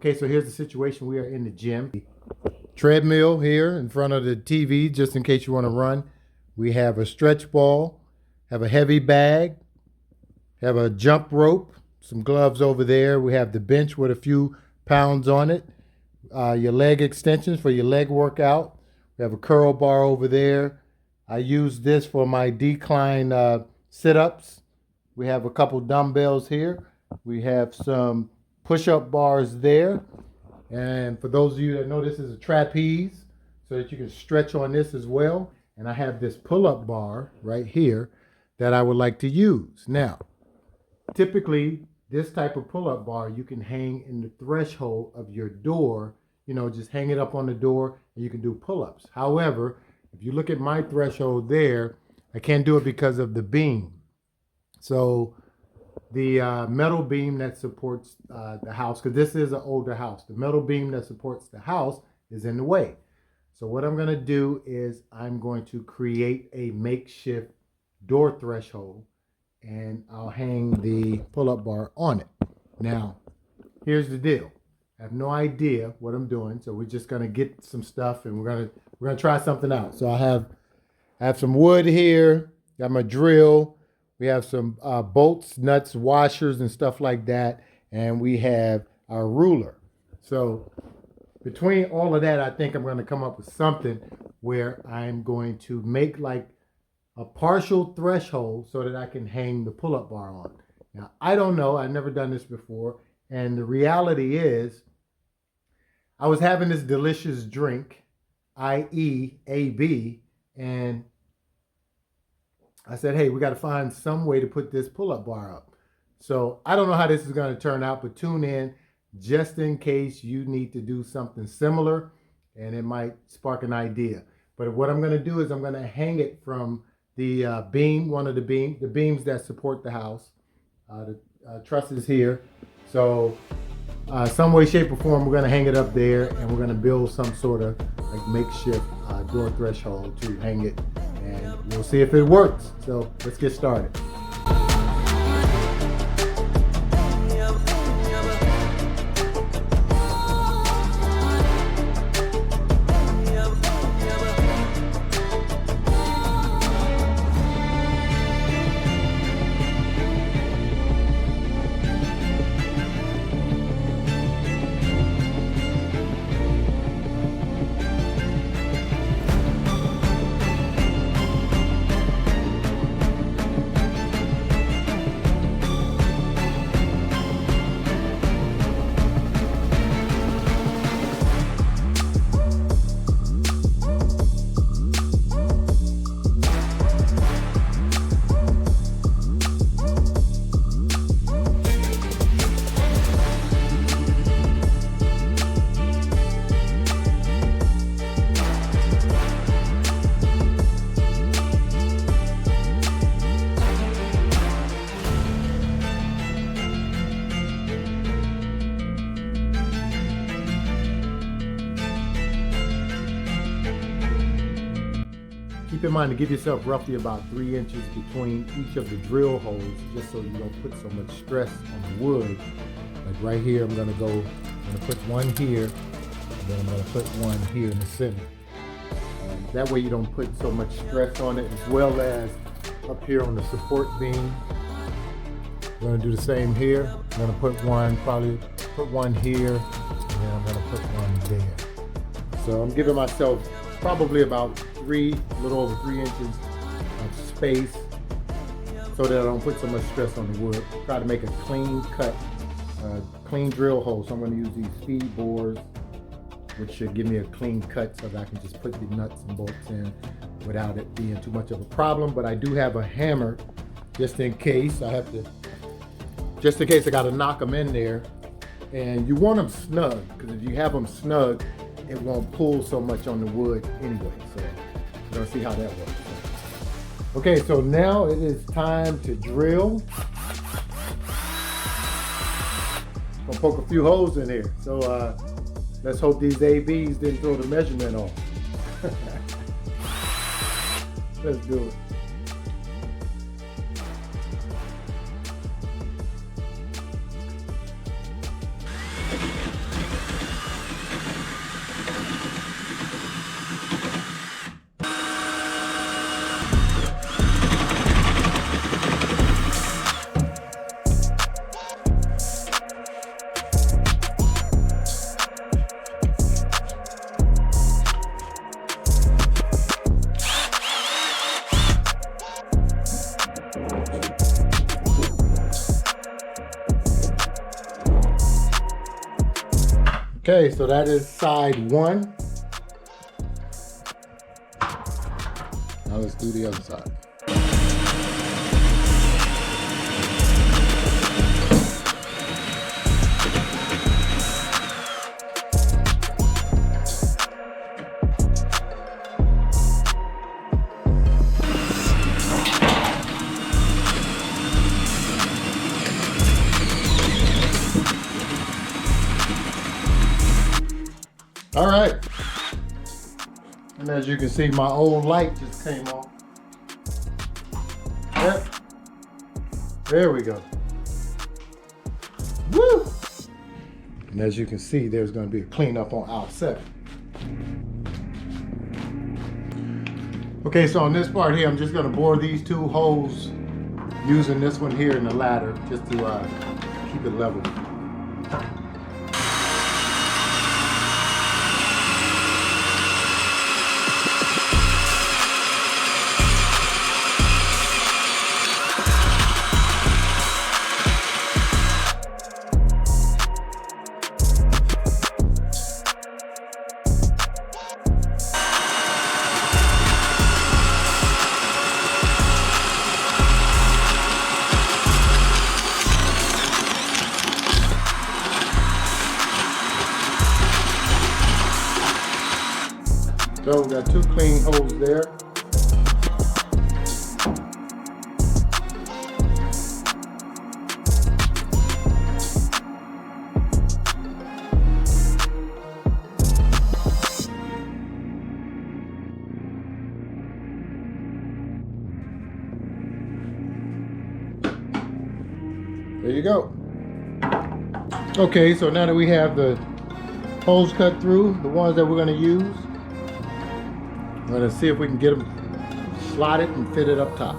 Okay, so here's the situation. We are in the gym. Treadmill here in front of the TV, just in case you want to run. We have a stretch ball, have a heavy bag, have a jump rope, some gloves over there. We have the bench with a few pounds on it. Your leg extensions for your leg workout. We have a curl bar over there. I use this for my decline sit-ups. We have a couple dumbbells here. We have some push-up bars there. And for those of you that know, this is a trapeze, so that you can stretch on this as well. And I have this pull-up bar right here that I would like to use. Now, typically, this type of pull-up bar you can hang in the threshold of your door. You know, just hang it up on the door and you can do pull-ups. However, if you look at my threshold there, I can't do it because of the beam. So the metal beam that supports the house, because this is an older house, the metal beam that supports the house is in the way. So what I'm going to do is I'm going to create a makeshift door threshold, and I'll hang the pull-up bar on it. Now, here's the deal. I have no idea what I'm doing, so we're just going to get some stuff and we're gonna try something out. So I have some wood here, got my drill. We have some bolts, nuts, washers, and stuff like that. And we have our ruler. So between all of that, I think I'm going to come up with something where I'm going to make like a partial threshold so that I can hang the pull-up bar on. Now, I don't know. I've never done this before. And the reality is, I was having this delicious drink, i.e. AB, and I said, hey, we got to find some way to put this pull-up bar up. So I don't know how this is going to turn out, but tune in just in case you need to do something similar, and it might spark an idea. But what I'm going to do is I'm going to hang it from the beam, one of the beams that support the house, the trusses here. So some way, shape, or form, we're going to hang it up there, and we're going to build some sort of like makeshift door threshold to hang it. And we'll see if it works. So let's get started. Keep in mind to give yourself roughly about 3 inches between each of the drill holes, just so you don't put so much stress on the wood. Like right here, I'm gonna put one here, and then I'm gonna put one here in the center. And that way you don't put so much stress on it, as well as up here on the support beam. I'm gonna do the same here. I'm gonna put one here, and then I'm gonna put one there. So I'm giving myself probably about a little over 3 inches of space so that I don't put so much stress on the wood. Try to make a clean cut, clean drill hole. So I'm going to use these speed bores, which should give me a clean cut so that I can just put the nuts and bolts in without it being too much of a problem. But I do have a hammer just in case I got to knock them in there. And you want them snug, because if you have them snug, it won't pull so much on the wood anyway. So we're gonna see how that works. Okay, so now it is time to drill. Gonna poke a few holes in here. So let's hope these ABs didn't throw the measurement off. Let's do it. Okay, so that is side one. Now let's do the other side. All right, and as you can see, my old light just came on. Yep, there we go. Woo! And as you can see, there's going to be a cleanup on aisle 7. Okay, so on this part here, I'm just going to bore these 2 holes using this one here in the ladder just to keep it level. So we got 2 clean holes there. There you go. Okay, so now that we have the holes cut through, the ones that we're going to use, we're going to see if we can get them slotted and fit it up top.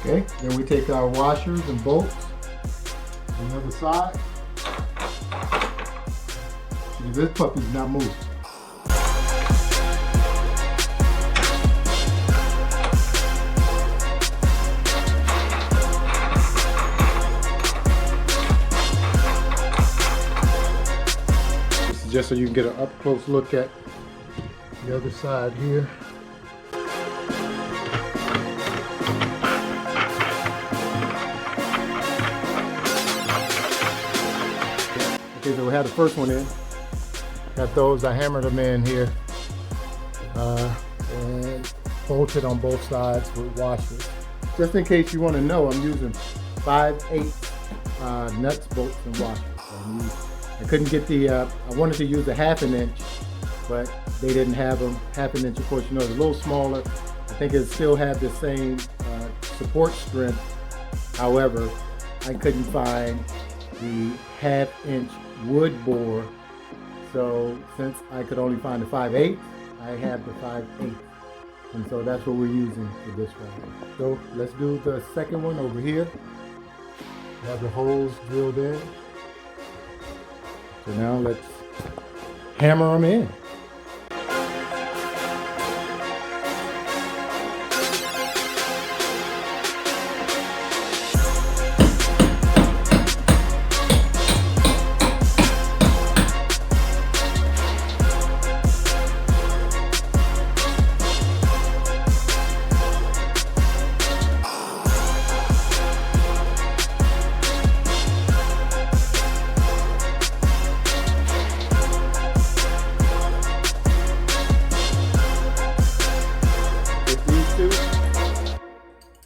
Okay, then we take our washers and bolts on the other side. See, this puppy's not moving. This is just so you can get an up close look at the other side here. Okay, so we had the first one in. Got those, I hammered them in here. And bolted on both sides with washers. Just in case you want to know, I'm using 5/8 nuts, bolts, and washers. I couldn't get the, I wanted to use a 1/2 inch, but they didn't have them. 1/2 inch, of course, you know, it's a little smaller. I think it still had the same support strength. However, I couldn't find the 1/2 inch wood bore, so since I could only find the 5/8, I have the 5/8, and so that's what we're using for this one. So let's do the second one over here. Have the holes drilled in. So now let's hammer them in.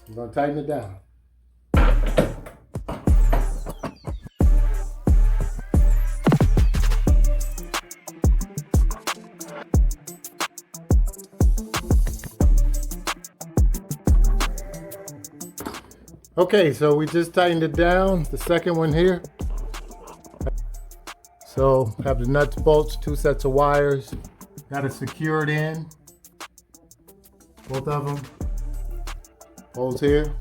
I'm gonna tighten it down. Okay, so we just tightened it down, the second one here. So have the nuts, bolts, 2 sets of wires. Got it secured in, both of them. Holes here.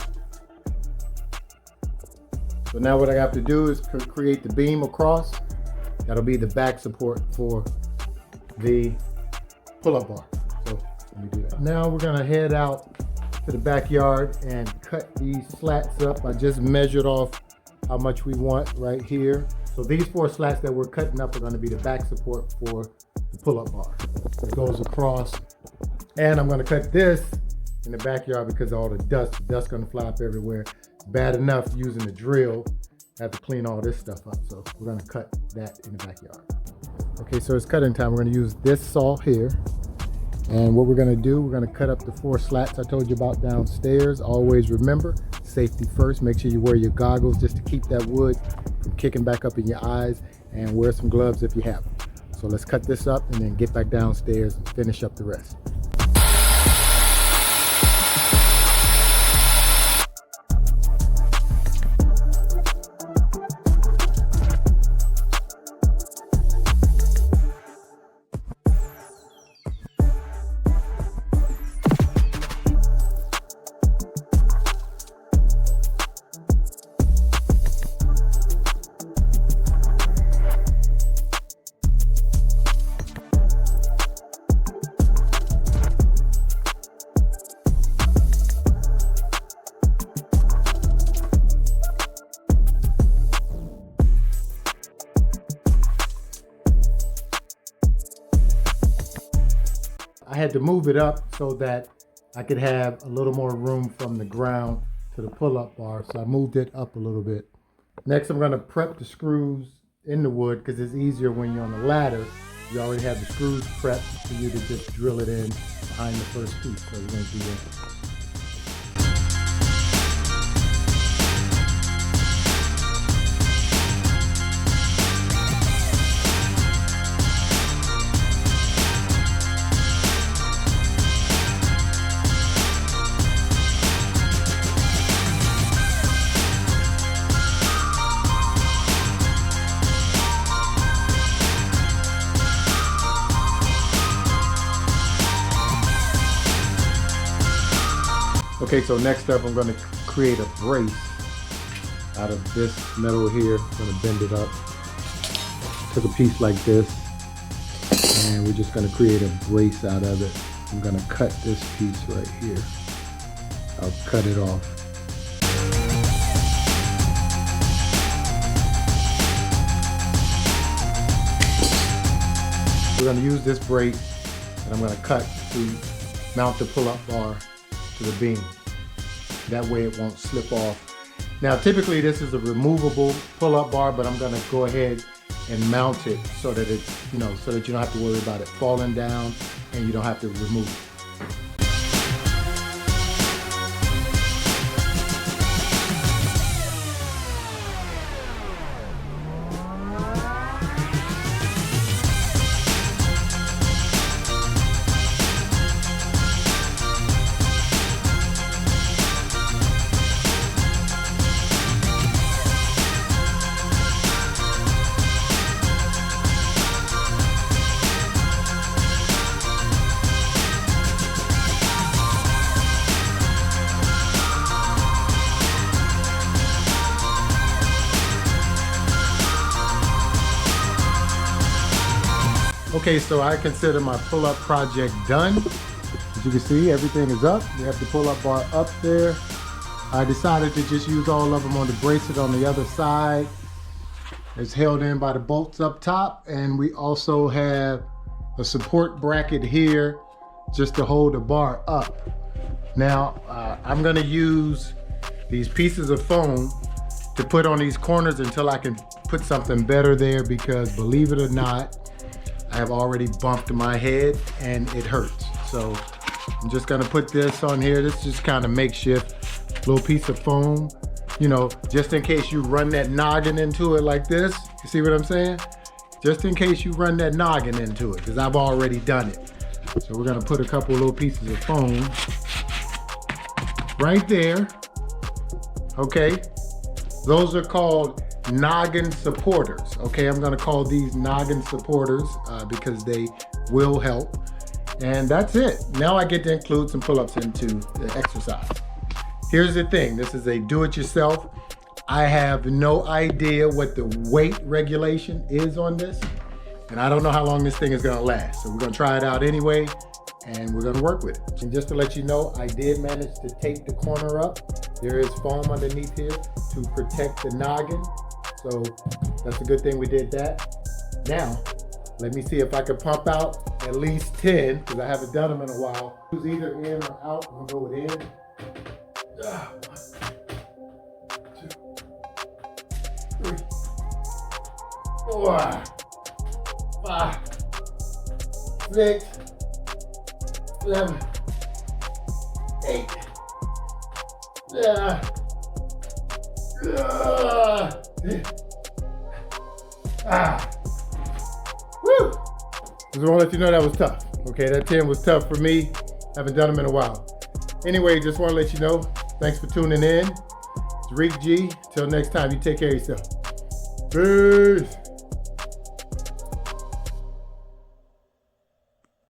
So now what I have to do is create the beam across. That'll be the back support for the pull-up bar. So let me do that. Now we're gonna head out to the backyard and cut these slats up. I just measured off how much we want right here. So these 4 slats that we're cutting up are gonna be the back support for the pull-up bar. It goes across. And I'm gonna cut this in the backyard because of all the dust. The dust's gonna fly up everywhere. Bad enough using the drill, I have to clean all this stuff up. So we're gonna cut that in the backyard. Okay, so it's cutting time. We're gonna use this saw here. And what we're gonna do, we're gonna cut up the 4 slats I told you about downstairs. Always remember, safety first. Make sure you wear your goggles just to keep that wood from kicking back up in your eyes, and wear some gloves if you have them. So let's cut this up and then get back downstairs and finish up the rest. I had to move it up so that I could have a little more room from the ground to the pull-up bar. So I moved it up a little bit. Next, I'm gonna prep the screws in the wood because it's easier when you're on the ladder. You already have the screws prepped for you to just drill it in behind the first piece. So we're gonna do that. Okay, so next up I'm going to create a brace out of this metal here. I'm going to bend it up. Took a piece like this, and we're just going to create a brace out of it. I'm going to cut this piece right here. I'll cut it off. We're going to use this brace, and I'm going to cut to mount the pull-up bar to the beam. That way it won't slip off. Now typically this is a removable pull-up bar, but I'm gonna go ahead and mount it so that it's, so that you don't have to worry about it falling down and you don't have to remove it. Okay, so I consider my pull-up project done. As you can see, everything is up. We have the pull-up bar up there. I decided to just use all of them on the bracelet on the other side. It's held in by the bolts up top, and we also have a support bracket here just to hold the bar up. Now, I'm gonna use these pieces of foam to put on these corners until I can put something better there, because believe it or not, I have already bumped my head and it hurts. So I'm just gonna put this on here. This is just kind of makeshift little piece of foam, just in case you run that noggin into it like this. You see what I'm saying? Just in case you run that noggin into it, because I've already done it. So we're gonna put a couple little pieces of foam right there. Okay, those are called noggin supporters. Okay, I'm gonna call these noggin supporters because they will help. And that's it. Now I get to include some pull-ups into the exercise. Here's the thing, this is a do-it-yourself. I have no idea what the weight regulation is on this, and I don't know how long this thing is gonna last. So we're gonna try it out anyway, and we're gonna work with it. And just to let you know, I did manage to take the corner up. There is foam underneath here to protect the noggin. So that's a good thing we did that. Now, let me see if I can pump out at least 10, because I haven't done them in a while. It's either in or out. I'm gonna go with in. 1, 2, 3, 4, 5, 6, 7, 8. Woo! Just want to let you know that was tough. Okay, that 10 was tough for me. Haven't done them in a while. Anyway, just want to let you know, thanks for tuning in. It's ReekG. Till next time, you take care of yourself. Peace.